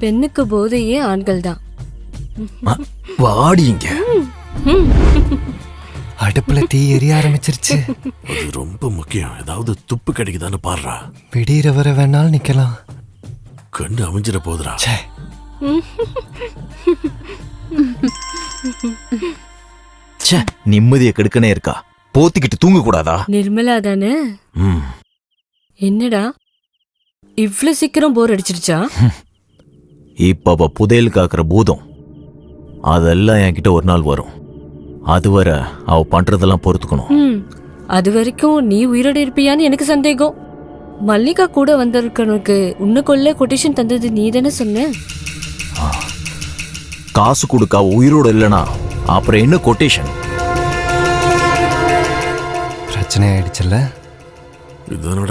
பெண்ணுக்கு போதையே ஆண்கள் தான். வாடிங்க. அடுப்புல தீ எரிய ஆரம்பிச்சிருச்சு. அது ரொம்ப முக்கியம். ஏதாவது துப்பு கிடைக்குதான்னு பாடுறா. விடிகிற வர வேணாலும் நிக்கலாம். கண்ணு அமைஞ்சிட போதுரா. நிம்மதியை கெடுக்கனே இருக்கா? போத்திக்கிட்டு தூங்க கூடாதா? நிர்மலா தானே? என்னடா இவ்ளோ சீக்கிரம் போர் அடிச்சிருச்சா? இப்ப அவ புதையல் காக்குற பூதம் அதெல்லாம் என்கிட்ட ஒரு நாள் வரும். அதுவரை அவ பண்றதெல்லாம் பொறுத்துக்கணும். அது வரைக்கும் நீ உயிரோட இருப்பியான்னு எனக்கு சந்தேகம். மல்லிகா கூட வந்திருக்கனுக்கு உன்னை கொல்ல கொட்டேஷன் தந்தது நீ தானே சொன்ன? காசு கொடுக்க உயிரோட இல்லனா அப்புறம் என்ன கொட்டேஷன்? பிரச்சனை ஆயிடுச்சுல்ல. இதனோட